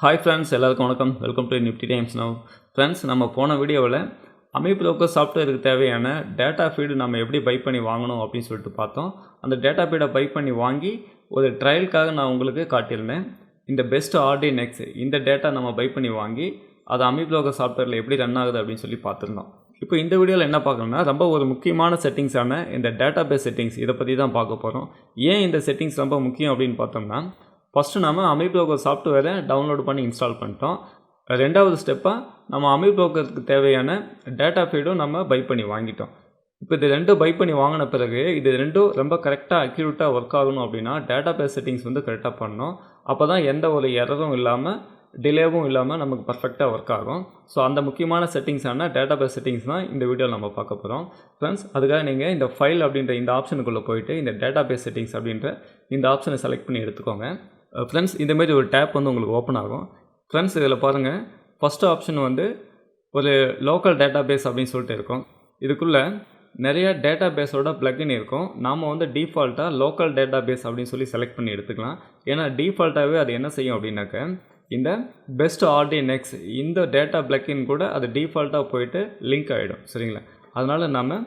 Hi friends, எல்லாருக்கும் வணக்கம். Welcome to Nifty Times Now. Friends, நம்ம போன வீடியோவில் AmiBroker சாஃப்ட்வேருக்கு தேவையான டேட்டா ஃபீடு நம்ம எப்படி பை பண்ணி வாங்கணும் அப்படின்னு சொல்லிட்டு பார்த்தோம். அந்த டேட்டா ஃபீடை பை பண்ணி வாங்கி ஒரு ட்ரையலுக்காக நான் உங்களுக்கு காட்டியிருந்தேன். இந்த பெஸ்ட் ஆர்டி நெக்ஸ்ட் இந்த டேட்டா நம்ம பை பண்ணி வாங்கி அது AmiBroker சாஃப்ட்வேரில் எப்படி ரன் ஆகுது அப்படின்னு சொல்லி பார்த்துருந்தோம். இப்போ இந்த வீடியோவில் என்ன பார்க்கணும்னா ரொம்ப ஒரு முக்கியமான செட்டிங்ஸான இந்த டேட்டா பேஸ் செட்டிங்ஸ் இதை பற்றி தான் பார்க்க போகிறோம். ஏன் இந்த செட்டிங்ஸ் ரொம்ப முக்கியம் அப்படின்னு பார்த்தோம்னா, ஃபஸ்ட்டு நம்ம AmiBroker சாஃப்ட்வேரை டவுன்லோட் பண்ணி இன்ஸ்டால் பண்ணிட்டோம். ரெண்டாவது ஸ்டெப்பாக நம்ம AmiBrokerக்கு தேவையான டேட்டா ஃபீடும் நம்ம பை பண்ணி வாங்கிட்டோம். இப்போ இது ரெண்டும் பை பண்ணி வாங்கின பிறகு இது ரெண்டும் ரொம்ப கரெக்டாக அக்யூரேட்டாக ஒர்க் ஆகணும் அப்படின்னா டேட்டா பேஸ் செட்டிங்ஸ் வந்து கரெக்டாக பண்ணணும். அப்போ தான் எந்த ஒரு எரரும் இல்லாமல் டிலேவும் இல்லாமல் நமக்கு பர்ஃபெக்டாக ஒர்க் ஆகும். ஸோ அந்த முக்கியமான செட்டிங்ஸான டேட்டா பேஸ் செட்டிங்ஸ் தான் இந்த வீடியோவில் நம்ம பார்க்க போகிறோம். ஃப்ரெண்ட்ஸ், அதுக்காக நீங்கள் இந்த ஃபைல் அப்படின்ற இந்த ஆப்ஷனுக்குள்ளே போயிட்டு இந்த டேட்டா பேஸ் செட்டிங்ஸ் அப்படின்ற இந்த ஆப்ஷனை செலக்ட் பண்ணி எடுத்துக்கோங்க. ஃப்ரெண்ட்ஸ், இந்தமாரி ஒரு டேப் வந்து உங்களுக்கு ஓப்பன் ஆகும். ஃப்ரெண்ட்ஸ், இதில் பாருங்கள், ஃபஸ்ட்டு ஆப்ஷன் வந்து ஒரு லோக்கல் டேட்டா பேஸ் அப்படின்னு சொல்லிட்டு இருக்கும். இதுக்குள்ளே நிறைய டேட்டா பேஸோட ப்ளக்இன் இருக்கும். நாம் வந்து டிஃபால்ட்டாக லோக்கல் டேட்டா பேஸ் அப்படின்னு சொல்லி செலக்ட் பண்ணி எடுத்துக்கலாம். ஏன்னா டிஃபால்ட்டாகவே அது என்ன செய்யும் அப்படின்னாக்க இந்த பெஸ்ட் ஆர்டி நெக்ஸ்ட் இந்த டேட்டா ப்ளக்இன் கூட அது டிஃபால்ட்டாக போயிட்டு லிங்க் ஆகிடும். சரிங்களா? அதனால் நம்ம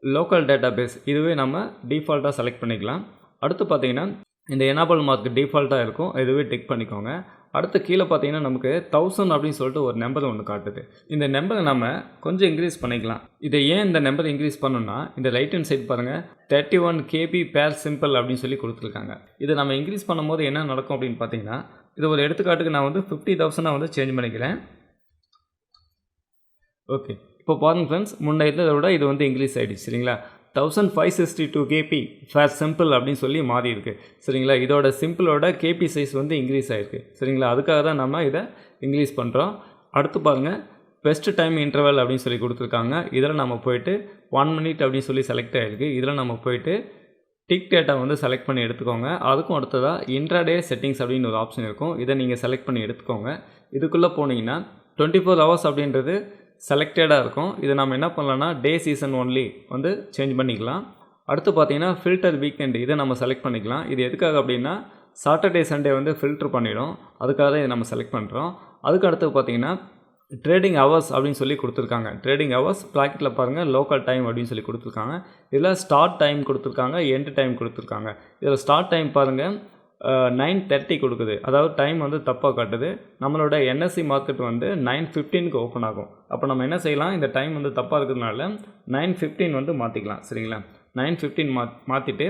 லோக்கல் டேட்டா பேஸ் இதுவே நம்ம டிஃபால்ட்டாக செலக்ட் பண்ணிக்கலாம். அடுத்து பார்த்தீங்கன்னா இந்த எனேபிள் மார்க் டிஃபால்ட்டாக இருக்கும், இதுவே டிக் பண்ணிக்கோங்க. அடுத்து கீழே பார்த்தீங்கன்னா நமக்கு 1000 அப்படின்னு சொல்லிட்டு ஒரு நம்பர் ஒன்று காட்டுது. இந்த நம்பரை நம்ம கொஞ்சம் இன்க்ரீஸ் பண்ணிக்கலாம். இதை ஏன் இந்த நம்பர் இன்க்ரீஸ் பண்ணணும்னா, இந்த ரைட் ஹேண்ட் சைட் பாருங்கள் 31 KB பேர் சிம்பிள் அப்படின்னு சொல்லி கொடுத்துருக்காங்க. இதை நம்ம இன்க்ரீஸ் பண்ணும்போது என்ன நடக்கும் அப்படின்னு பார்த்தீங்கன்னா, இது ஒரு எடுத்துக்காட்டுக்கு நான் வந்து 50,000 வந்து சேஞ்ச் பண்ணிக்கிறேன். ஓகே, இப்போ பாருங்கள் ஃப்ரெண்ட்ஸ், முன்ன இருந்ததை விட இது வந்து இன்க்ரீஸ் ஆகிடுச்சு. சரிங்களா? 1562 KB ஃபேர் சிம்பிள் அப்படின்னு சொல்லி மாறி இருக்குது. சரிங்களா? இதோட சிம்பிளோட கேபி சைஸ் வந்து இன்க்ரீஸ் ஆகிருக்கு. சரிங்களா? அதுக்காக தான் நம்ம இதை இன்க்ரீஸ் பண்ணுறோம். அடுத்து பாருங்கள், பெஸ்ட் டைம் இன்டர்வல் அப்படின்னு சொல்லி கொடுத்துருக்காங்க. இதில் நம்ம போயிட்டு 1 minute அப்படின்னு சொல்லி செலக்ட் ஆகிருக்கு. இதில் நம்ம போயிட்டு டிக் டேட்டா வந்து செலக்ட் பண்ணி எடுத்துக்கோங்க. அதுக்கும் அடுத்ததாக இன்ட்ராடே செட்டிங்ஸ் அப்படின்னு ஒரு ஆப்ஷன் இருக்கும். இதை நீங்கள் செலக்ட் பண்ணி எடுத்துக்கோங்க. இதுக்குள்ளே போனீங்கன்னா 24 hours அப்படின்றது செலக்டடாக இருக்கும். இதை நம்ம என்ன பண்ணலாம்னா டே சீசன் ஒன்லி வந்து சேஞ்ச் பண்ணிக்கலாம். அடுத்து பார்த்தீங்கன்னா ஃபில்டர் வீக்கெண்ட் இதை நம்ம செலக்ட் பண்ணிக்கலாம். இது எதுக்காக அப்படின்னா சாட்டர்டே சண்டே வந்து ஃபில்டர் பண்ணிடும். அதுக்காக தான் இதை நம்ம செலக்ட் பண்ணுறோம். அதுக்கு அடுத்து பார்த்தீங்கன்னா ட்ரேடிங் ஹவர்ஸ் அப்படின்னு சொல்லி கொடுத்துருக்காங்க. ட்ரேடிங் ஹவர்ஸ் ப்ராக்கெட்டில் பாருங்கள் லோக்கல் டைம் அப்படின்னு சொல்லி கொடுத்துருக்காங்க. இதில் ஸ்டார்ட் டைம் கொடுத்துருக்காங்க, எண்ட் டைம் கொடுத்துருக்காங்க. இதில் ஸ்டார்ட் டைம் பாருங்கள் 9:30 கொடுக்குது. அதாவது டைம் வந்து தப்பாக காட்டுது. நம்மளோட NSE மார்க்கெட் வந்து 9:15க்கு ஓப்பன் ஆகும். அப்போ நம்ம என்ன செய்யலாம், இந்த டைம் வந்து தப்பாக இருக்கிறதுனால 9:15 வந்து மாற்றிக்கலாம். சரிங்களா? 9:15 மாற்றிட்டு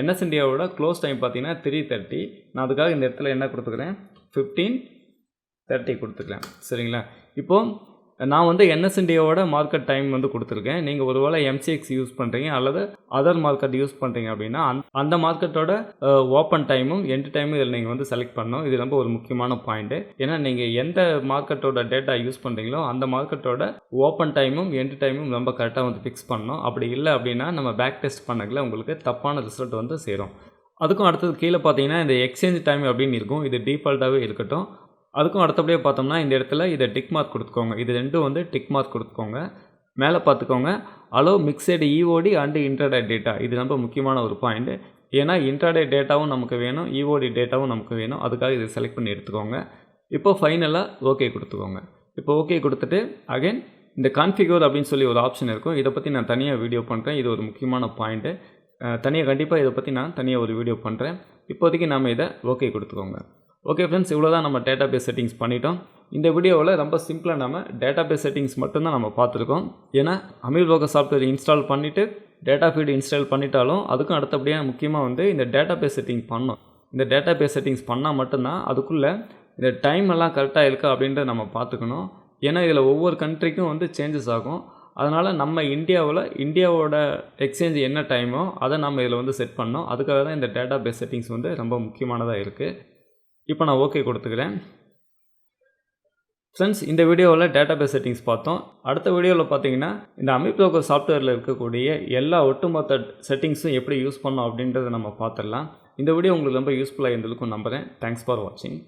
NS இந்தியாவோட க்ளோஸ் டைம் பார்த்தீங்கன்னா 3:30. நான் அதுக்காக இந்த இடத்துல என்ன கொடுத்துக்கிறேன், 15:30 கொடுத்துக்கிறேன். சரிங்களா? இப்போது நான் வந்து NS இந்தியாவோட மார்க்கெட் டைம் வந்து கொடுத்துருக்கேன். நீங்கள் ஒருவேளை MCX யூஸ் பண்ணுறீங்க அல்லது அதர் மார்க்கெட் யூஸ் பண்ணுறீங்க அப்படின்னா அந்த மார்க்கெட்டோட ஓப்பன் டைமும் எண்ட் டைமும் இதில் நீங்கள் வந்து செலக்ட் பண்ணணும். இது ரொம்ப ஒரு முக்கியமான பாயிண்ட்டு. ஏன்னா நீங்கள் எந்த மார்க்கெட்டோட டேட்டா யூஸ் பண்ணுறீங்களோ அந்த மார்க்கெட்டோட ஓப்பன் டைமும் எண்ட் டைமும் ரொம்ப கரெக்டாக வந்து ஃபிக்ஸ் பண்ணணும். அப்படி இல்லை அப்படின்னா நம்ம பேக் டெஸ்ட் பண்ணல உங்களுக்கு தப்பான ரிசல்ட் வந்து சேரும். அதுக்கும் அடுத்தது கீழே பார்த்தீங்கன்னா இந்த எக்ஸ்சேஞ்ச் டைம் அப்படின்னு இருக்கும். இது டிஃபால்ட்டாகவே இருக்கட்டும். அதுக்கும் அடுத்தபடியே பார்த்தோம்னா இந்த இடத்துல இதை டிக் மார்க் கொடுத்துக்கோங்க. இது ரெண்டும் வந்து டிக் மார்க் கொடுத்துக்கோங்க. மேலே பார்த்துக்கோங்க அலோ mixed EOD and intraday data. இது ரொம்ப முக்கியமான ஒரு பாயிண்ட்டு. ஏன்னா இன்ட்ராடே டேட்டாவும் நமக்கு வேணும், EOD டேட்டாவும் நமக்கு வேணும். அதுக்காக இதை செலக்ட் பண்ணி எடுத்துக்கோங்க. இப்போ ஃபைனலாக ஓகே கொடுத்துக்கோங்க. இப்போ ஓகே கொடுத்துட்டு அகைன் இந்த கான்ஃபிகர் அப்படின்னு சொல்லி ஒரு ஆப்ஷன் இருக்கும். இதை பற்றி நான் தனியாக வீடியோ பண்ணுறேன். இது ஒரு முக்கியமான பாயிண்ட்டு. கண்டிப்பாக இதை பற்றி நான் தனியாக ஒரு வீடியோ பண்ணுறேன். இப்போதைக்கு நாம் இதை ஓகே கொடுத்துக்கோங்க. ஓகே ஃப்ரெண்ட்ஸ், இவ்வளோ தான் நம்ம டேட்டா பேஸ் செட்டிங்ஸ் பண்ணிட்டோம். இந்த வீடியோவில் ரொம்ப சிம்பிளாக நம்ம டேட்டா பேஸ் செட்டிங்ஸ் மட்டும்தான் நம்ம பார்த்துருக்கோம். ஏன்னா AmiBroker சாஃப்ட்வேர் இன்ஸ்டால் பண்ணிவிட்டு டேட்டா ஃபீடு இன்ஸ்டால் பண்ணிட்டாலும் அதுக்கும் அடுத்தபடியாக முக்கியமாக வந்து இந்த டேட்டா பேஸ் செட்டிங் பண்ணணும். இந்த டேட்டா பேஸ் செட்டிங்ஸ் பண்ணால் மட்டும்தான் அதுக்குள்ளே இந்த டைம் எல்லாம் கரெக்டாக இருக்கா அப்படின்றத நம்ம பார்த்துக்கணும். ஏன்னா இதில் ஒவ்வொரு கண்ட்ரிக்கும் வந்து சேஞ்சஸ் ஆகும். அதனால் நம்ம இந்தியாவோட எக்ஸ்சேஞ்ச் என்ன டைமோ அதை நம்ம இதில் வந்து செட் பண்ணோம். அதுக்காக தான் இந்த டேட்டா பேஸ் செட்டிங்ஸ் வந்து ரொம்ப முக்கியமானதாக இருக்குது. இப்போ நான் ஓகே கொடுத்துக்கிறேன். ஃப்ரெண்ட்ஸ், இந்த வீடியோவில் டேட்டா பேஸ் செட்டிங்ஸ் பார்த்தோம். அடுத்த வீடியோவில் பார்த்தீங்கன்னா இந்த AmiBroker சாஃப்ட்வேரில் இருக்கக்கூடிய எல்லா ஒட்டுமொத்த செட்டிங்ஸும் எப்படி யூஸ் பண்ணோம் அப்படின்றத நம்ம பார்த்துடலாம். இந்த வீடியோ உங்களுக்கு ரொம்ப யூஸ்ஃபுல்லாக இருந்திருக்கும் நம்புகிறேன். தேங்க்ஸ் ஃபார் வாட்சிங்.